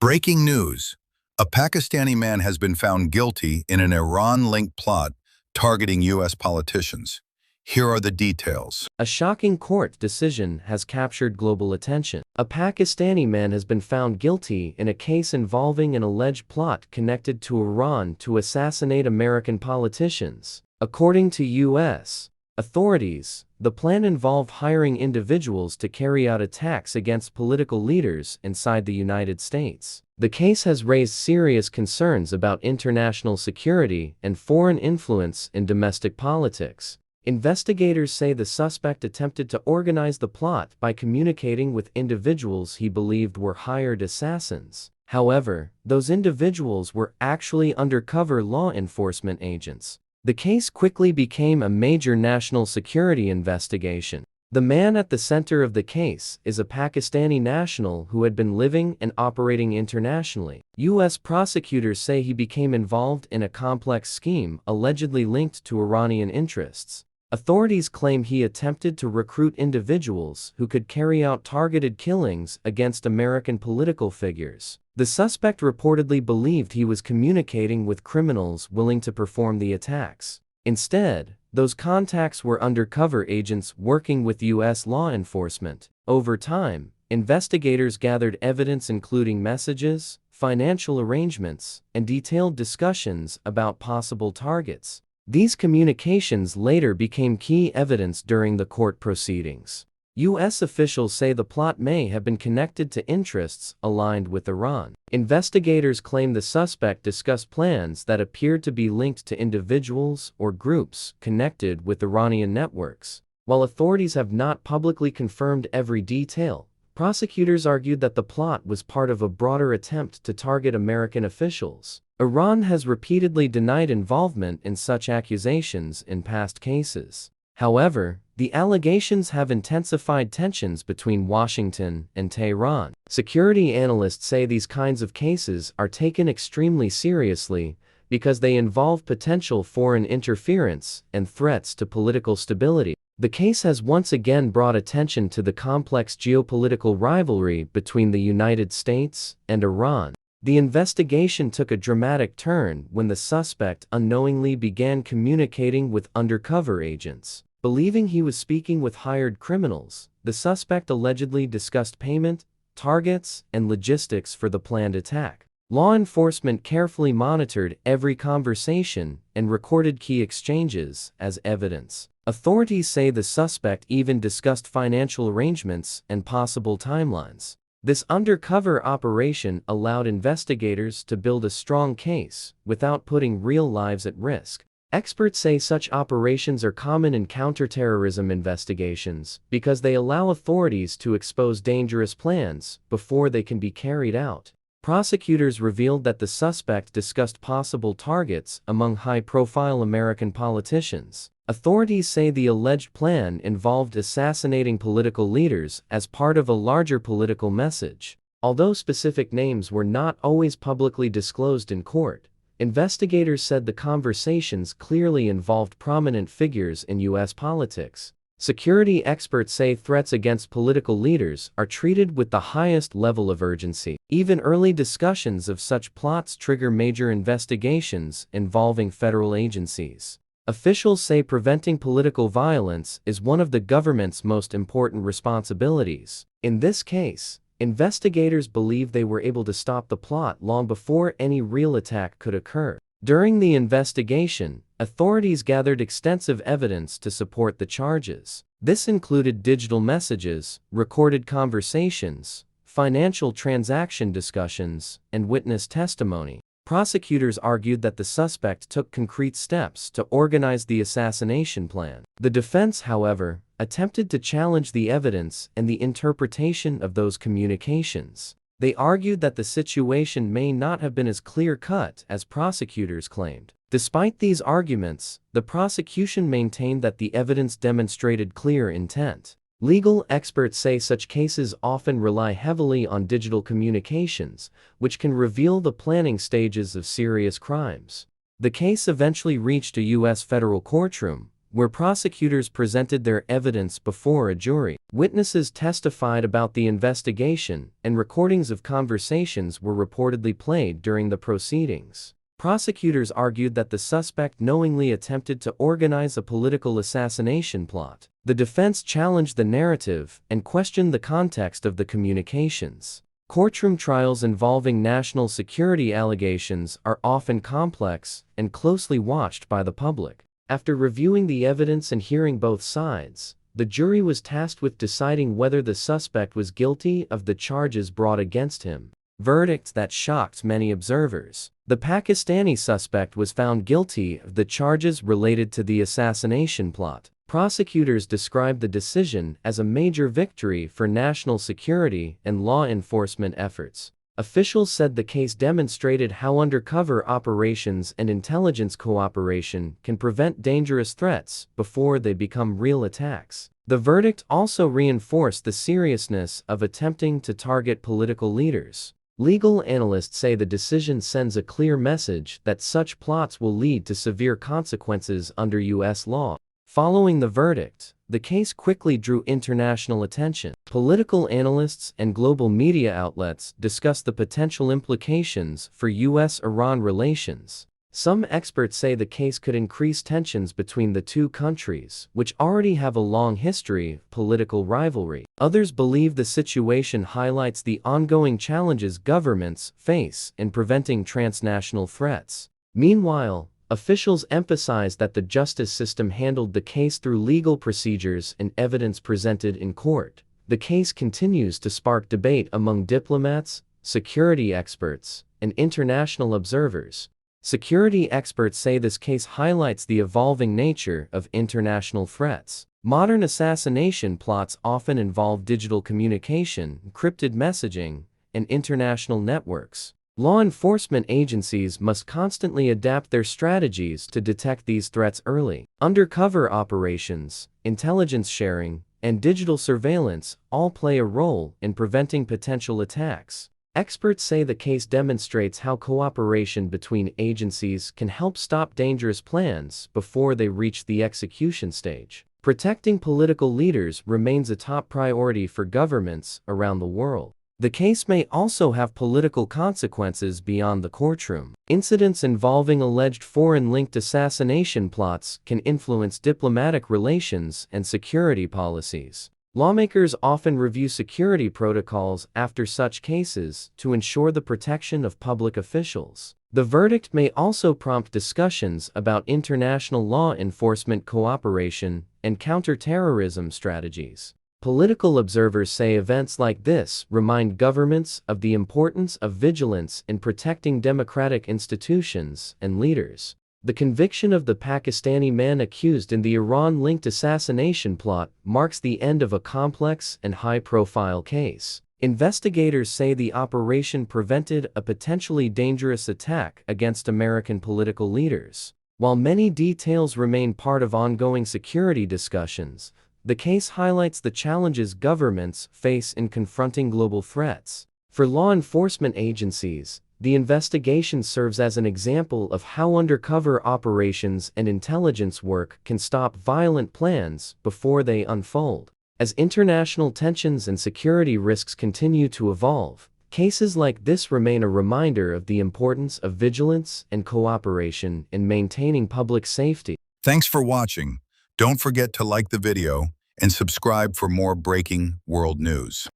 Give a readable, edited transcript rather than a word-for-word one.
Breaking news. A Pakistani man has been found guilty in an Iran-linked plot targeting U.S. politicians. Here are the details. A shocking court decision has captured global attention. A Pakistani man has been found guilty in a case involving an alleged plot connected to Iran to assassinate American politicians. According to U.S. authorities, the plan involved hiring individuals to carry out attacks against political leaders inside the United States. The case has raised serious concerns about international security and foreign influence in domestic politics. Investigators say the suspect attempted to organize the plot by communicating with individuals he believed were hired assassins. However, those individuals were actually undercover law enforcement agents. The case quickly became a major national security investigation. The man at the center of the case is a Pakistani national who had been living and operating internationally. U.S. prosecutors say he became involved in a complex scheme allegedly linked to Iranian interests. Authorities claim he attempted to recruit individuals who could carry out targeted killings against American political figures. The suspect reportedly believed he was communicating with criminals willing to perform the attacks. Instead, those contacts were undercover agents working with U.S. law enforcement. Over time, investigators gathered evidence including messages, financial arrangements, and detailed discussions about possible targets. These communications later became key evidence during the court proceedings. U.S. officials say the plot may have been connected to interests aligned with Iran. Investigators claim the suspect discussed plans that appeared to be linked to individuals or groups connected with Iranian networks. While authorities have not publicly confirmed every detail, prosecutors argued that the plot was part of a broader attempt to target American officials. Iran has repeatedly denied involvement in such accusations in past cases. However, the allegations have intensified tensions between Washington and Tehran. Security analysts say these kinds of cases are taken extremely seriously because they involve potential foreign interference and threats to political stability. The case has once again brought attention to the complex geopolitical rivalry between the United States and Iran. The investigation took a dramatic turn when the suspect unknowingly began communicating with undercover agents. Believing he was speaking with hired criminals, the suspect allegedly discussed payment, targets, and logistics for the planned attack. Law enforcement carefully monitored every conversation and recorded key exchanges as evidence. Authorities say the suspect even discussed financial arrangements and possible timelines. This undercover operation allowed investigators to build a strong case without putting real lives at risk. Experts say such operations are common in counterterrorism investigations because they allow authorities to expose dangerous plans before they can be carried out. Prosecutors revealed that the suspect discussed possible targets among high-profile American politicians. Authorities say the alleged plan involved assassinating political leaders as part of a larger political message. Although specific names were not always publicly disclosed in court, investigators said the conversations clearly involved prominent figures in U.S. politics. Security experts say threats against political leaders are treated with the highest level of urgency. Even early discussions of such plots trigger major investigations involving federal agencies. Officials say preventing political violence is one of the government's most important responsibilities. In this case, investigators believe they were able to stop the plot long before any real attack could occur. During the investigation, authorities gathered extensive evidence to support the charges. This included digital messages, recorded conversations, financial transaction discussions, and witness testimony. Prosecutors argued that the suspect took concrete steps to organize the assassination plan. The defense, however, attempted to challenge the evidence and the interpretation of those communications. They argued that the situation may not have been as clear-cut as prosecutors claimed. Despite these arguments, the prosecution maintained that the evidence demonstrated clear intent. Legal experts say such cases often rely heavily on digital communications, which can reveal the planning stages of serious crimes. The case eventually reached a U.S. federal courtroom, where prosecutors presented their evidence before a jury. Witnesses testified about the investigation, and recordings of conversations were reportedly played during the proceedings. Prosecutors argued that the suspect knowingly attempted to organize a political assassination plot. The defense challenged the narrative and questioned the context of the communications. Courtroom trials involving national security allegations are often complex and closely watched by the public. After reviewing the evidence and hearing both sides, the jury was tasked with deciding whether the suspect was guilty of the charges brought against him. Verdicts that shocked many observers. The Pakistani suspect was found guilty of the charges related to the assassination plot. Prosecutors described the decision as a major victory for national security and law enforcement efforts. Officials said the case demonstrated how undercover operations and intelligence cooperation can prevent dangerous threats before they become real attacks. The verdict also reinforced the seriousness of attempting to target political leaders. Legal analysts say the decision sends a clear message that such plots will lead to severe consequences under U.S. law. Following the verdict, the case quickly drew international attention. Political analysts and global media outlets discussed the potential implications for U.S.-Iran relations. Some experts say the case could increase tensions between the two countries, which already have a long history of political rivalry. Others believe the situation highlights the ongoing challenges governments face in preventing transnational threats. Meanwhile, officials emphasized that the justice system handled the case through legal procedures and evidence presented in court. The case continues to spark debate among diplomats, security experts, and international observers. Security experts say this case highlights the evolving nature of international threats. Modern assassination plots often involve digital communication, encrypted messaging, and international networks. Law enforcement agencies must constantly adapt their strategies to detect these threats early. Undercover operations, intelligence sharing, and digital surveillance all play a role in preventing potential attacks. Experts say the case demonstrates how cooperation between agencies can help stop dangerous plans before they reach the execution stage. Protecting political leaders remains a top priority for governments around the world. The case may also have political consequences beyond the courtroom. Incidents involving alleged foreign-linked assassination plots can influence diplomatic relations and security policies. Lawmakers often review security protocols after such cases to ensure the protection of public officials. The verdict may also prompt discussions about international law enforcement cooperation and counterterrorism strategies. Political observers say events like this remind governments of the importance of vigilance in protecting democratic institutions and leaders. The conviction of the Pakistani man accused in the Iran-linked assassination plot marks the end of a complex and high-profile case. Investigators say the operation prevented a potentially dangerous attack against American political leaders. While many details remain part of ongoing security discussions, the case highlights the challenges governments face in confronting global threats. For law enforcement agencies, the investigation serves as an example of how undercover operations and intelligence work can stop violent plans before they unfold. As international tensions and security risks continue to evolve, cases like this remain a reminder of the importance of vigilance and cooperation in maintaining public safety. Thanks for watching. Don't forget to like the video and subscribe for more breaking world news.